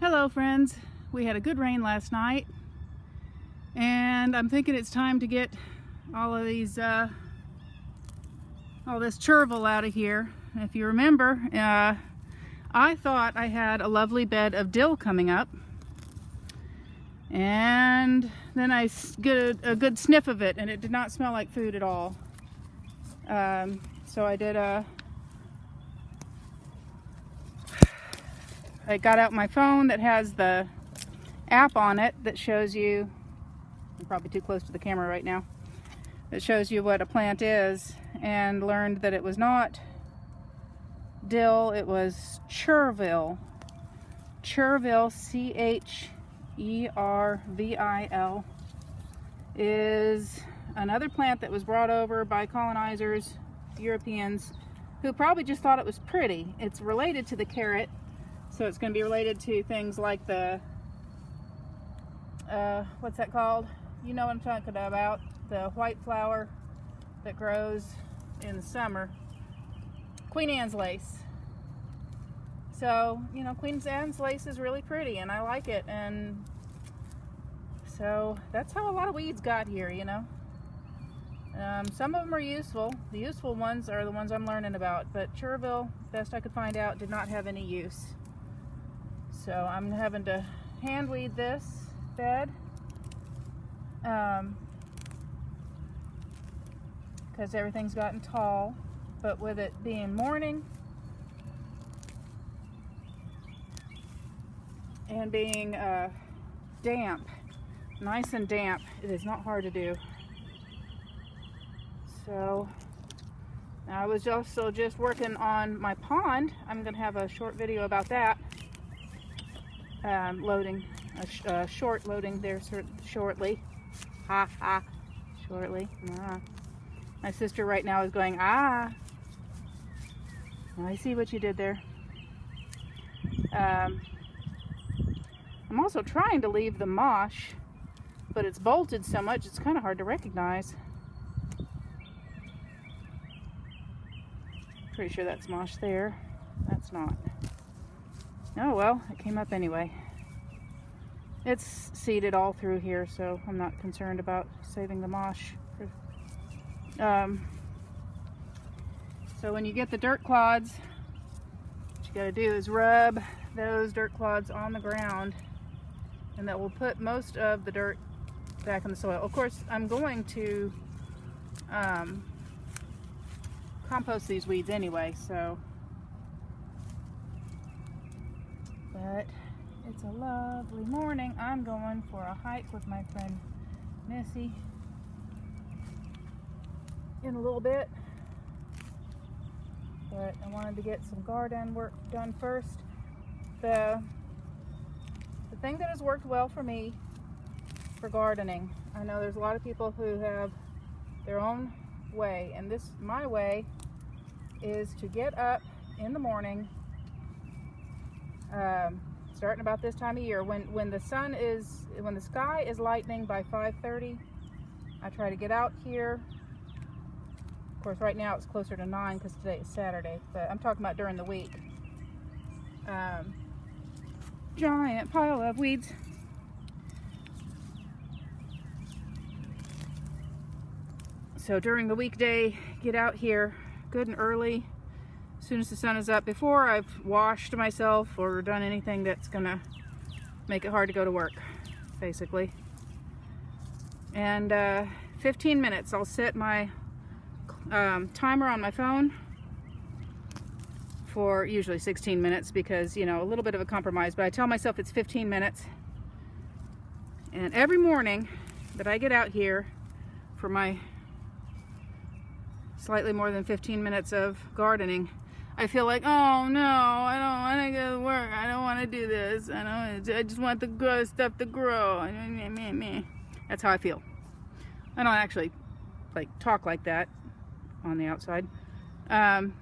Hello friends, we had a good rain last night and I'm thinking it's time to get all of these all this chervil out of here. If you remember, I thought I had a lovely bed of dill coming up, and then I get a good sniff of it and it did not smell like food at all. So I got out my phone that has the app on it that shows you, I'm probably too close to the camera right now, that shows you what a plant is, and learned that it was not dill, it was Chervil. Chervil, C-H-E-R-V-I-L, is another plant that was brought over by colonizers, Europeans, who probably just thought it was pretty. It's related to the carrot. So it's going to be related to things like the, what's that called? You know what I'm talking about. The white flower that grows in the summer. Queen Anne's lace. So, you know, Queen Anne's lace is really pretty and I like it. And so that's how a lot of weeds got here, you know. Some of them are useful. The useful ones are the ones I'm learning about. But Chervil, best I could find out, did not have any use. So I'm having to hand weed this bed because everything's gotten tall, but with it being morning and being damp, nice and damp, it is not hard to do. So I was also just working on my pond. I'm going to have a short video about that. Loading, short loading there shortly. Ha ha, shortly. Ah. My sister right now is going, ah. I see what you did there. I'm also trying to leave the mosh, but it's bolted so much it's kind of hard to recognize. Pretty sure that's mosh there. That's not. Oh well, it came up anyway. It's seeded all through here, so I'm not concerned about saving the mosh. So when you get the dirt clods, what you gotta do is rub those dirt clods on the ground, and that will put most of the dirt back in the soil. Of course, I'm going to compost these weeds anyway, so. But it's a lovely morning. I'm going for a hike with my friend Missy in a little bit. But I wanted to get some garden work done first. The thing that has worked well for me for gardening, I know there's a lot of people who have their own way, and my way is to get up in the morning, starting about this time of year, when the sky is lightening by 5:30. I try to get out here. Of course, right now it's closer to 9 because today is Saturday, but I'm talking about during the week. Giant pile of weeds. So during the weekday, get out here good and early, as soon as the sun is up, before I've washed myself or done anything that's gonna make it hard to go to work, basically. And 15 minutes, I'll set my timer on my phone for usually 16 minutes because, you know, a little bit of a compromise, but I tell myself it's 15 minutes. And every morning that I get out here for my slightly more than 15 minutes of gardening, I feel like, oh no, I don't want to go to work. I don't want to do this. I just want the stuff to grow. That's how I feel. I don't actually talk like that on the outside. And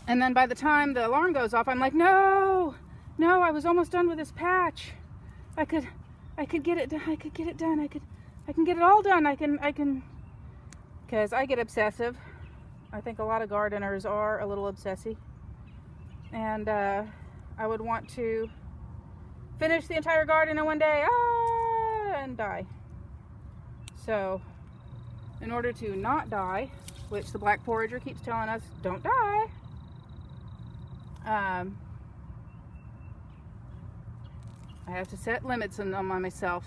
then by the time the alarm goes off, I'm like, no, I was almost done with this patch. I could get it done. I can get it all done. Because I get obsessive. I think a lot of gardeners are a little obsessive. and I would want to finish the entire garden in one day and die. So in order to not die, which the black forager keeps telling us, don't die, I have to set limits on myself.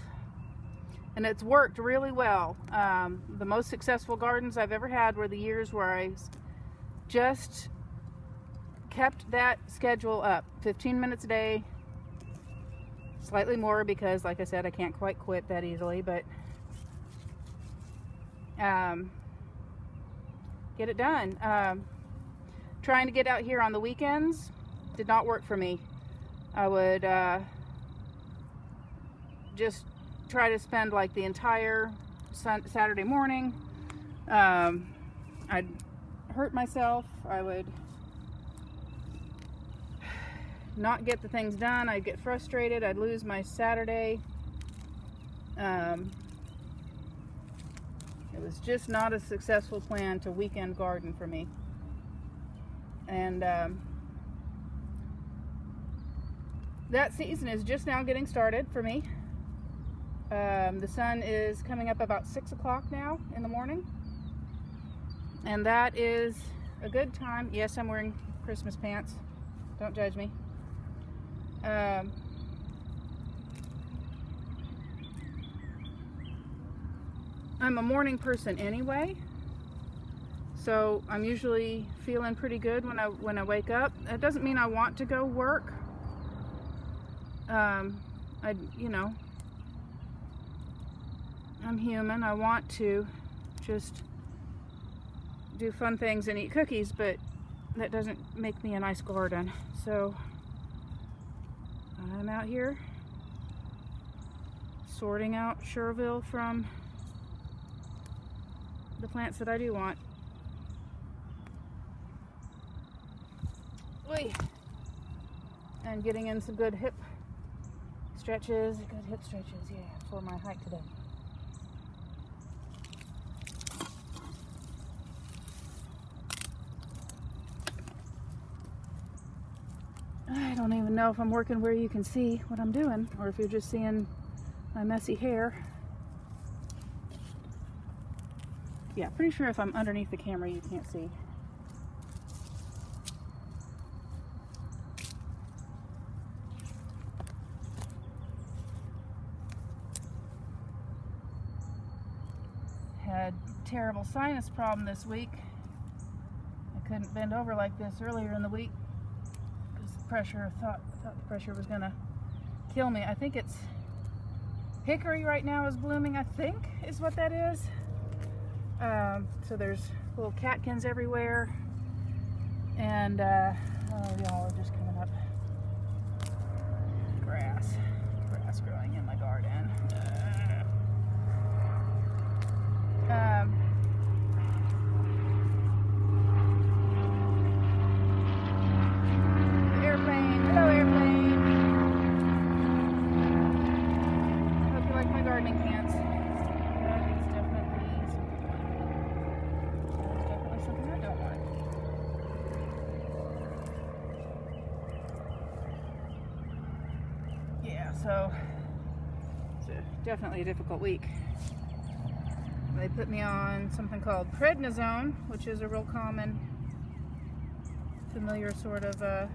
And it's worked really well. The most successful gardens I've ever had were the years where I just kept that schedule up. 15 minutes a day, slightly more because, like I said, I can't quite quit that easily, but get it done. Trying to get out here on the weekends did not work for me. I would just try to spend like the entire Saturday morning. I'd hurt myself. I would not get the things done. I'd get frustrated. I'd lose my Saturday. It was just not a successful plan to weekend garden for me. And that season is just now getting started for me. The sun is coming up about 6 o'clock now in the morning, and that is a good time. Yes, I'm wearing Christmas pants. Don't judge me. I'm a morning person anyway, so I'm usually feeling pretty good when I wake up. That doesn't mean I want to go work. I'm human. I want to just do fun things and eat cookies, but that doesn't make me a nice garden. So I'm out here sorting out Chervil from the plants that I do want. And getting in some good hip stretches, yeah, for my hike today. I don't even know if I'm working where you can see what I'm doing, or if you're just seeing my messy hair. Yeah, pretty sure if I'm underneath the camera you can't see. Had terrible sinus problem this week. I couldn't bend over like this earlier in the week because the pressure, thought the pressure was gonna kill me. I think it's hickory right now is blooming, I think is what that is. So there's little catkins everywhere, and y'all are just coming up. Grass growing in my garden. Airplane, hello airplane. I hope you like my gardening pants. That is definitely something I don't want. Yeah, so it's definitely a difficult week. They put me on something called prednisone, which is a real common, familiar sort of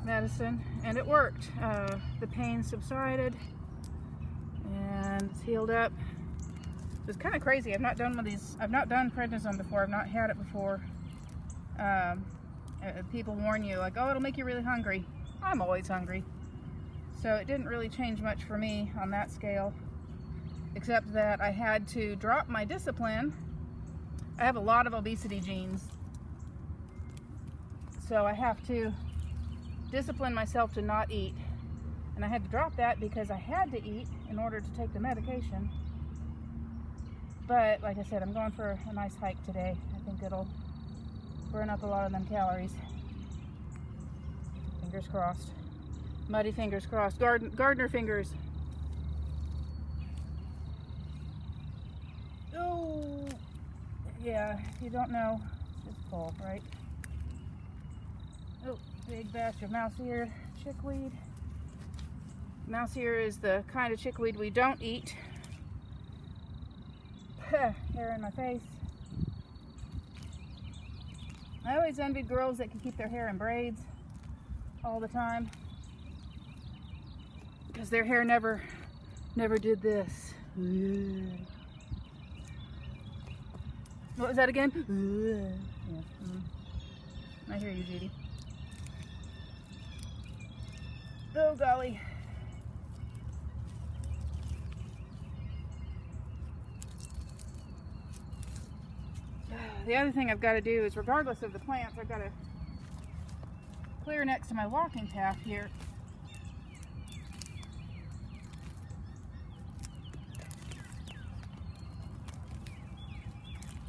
medicine, and it worked. The pain subsided and it's healed up. It was kind of crazy. I've not done prednisone before. I've not had it before. People warn you like, oh, it'll make you really hungry. I'm always hungry, so it didn't really change much for me on that scale, except that I had to drop my discipline. I have a lot of obesity genes, so I have to discipline myself to not eat, and I had to drop that because I had to eat in order to take the medication. But like I said, I'm going for a nice hike today. I think it'll burn up a lot of them calories. Fingers crossed. Muddy fingers crossed. Gardener fingers. Oh, yeah, if you don't know, it's full, right? Oh, big batch of mouse ear chickweed. Mouse ear is the kind of chickweed we don't eat. Hair in my face. I always envied girls that can keep their hair in braids all the time, because their hair never did this. What was that again? Yeah. I hear you, Judy. Oh golly. The other thing I've got to do is, regardless of the plants, I've got to clear next to my walking path here.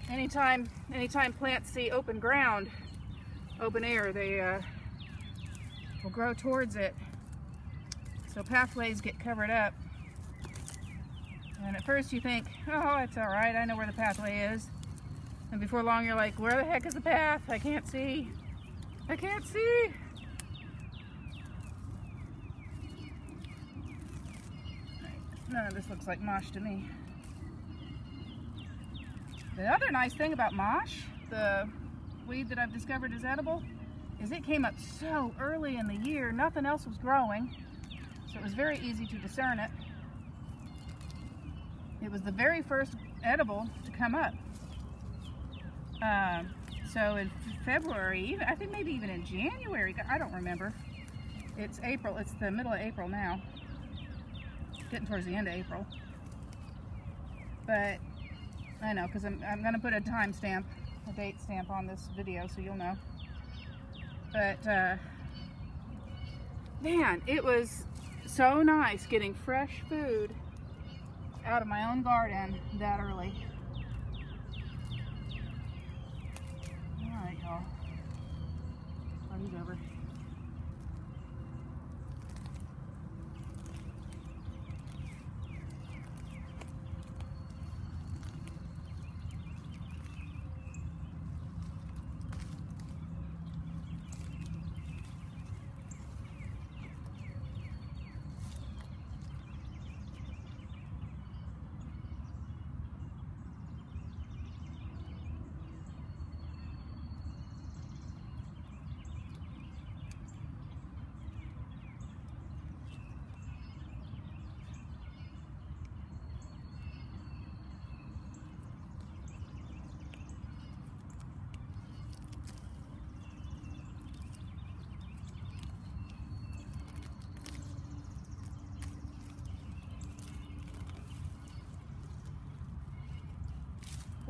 Anytime plants see open ground, open air, they will grow towards it. So pathways get covered up. And at first you think, oh, it's all right, I know where the pathway is. And before long you're like, where the heck is the path? I can't see. I can't see. None of this looks like mosh to me. The other nice thing about mosh, the weed that I've discovered is edible, is it came up so early in the year, nothing else was growing, so it was very easy to discern it. It was the very first edible to come up. So in February, I think maybe even in January, I don't remember. It's April, it's the middle of April now. Getting towards the end of April. But I know, because I'm going to put a time stamp, a date stamp on this video so you'll know. But man, it was so nice getting fresh food out of my own garden that early. Alright, y'all. Party's over.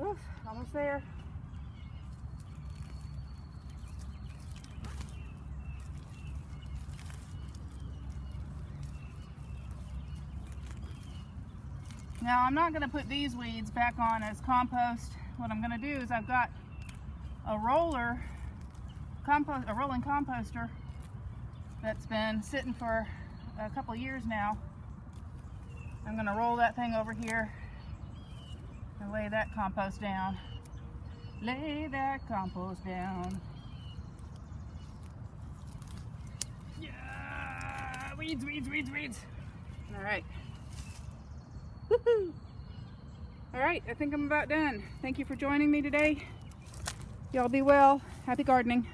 Oof, almost there. Now I'm not going to put these weeds back on as compost. What I'm going to do is I've got a rolling composter that's been sitting for a couple years now. I'm going to roll that thing over here and lay that compost down. Lay that compost down. Yeah! Weeds, weeds, weeds, weeds. All right. Woohoo! All right, I think I'm about done. Thank you for joining me today. Y'all be well. Happy gardening.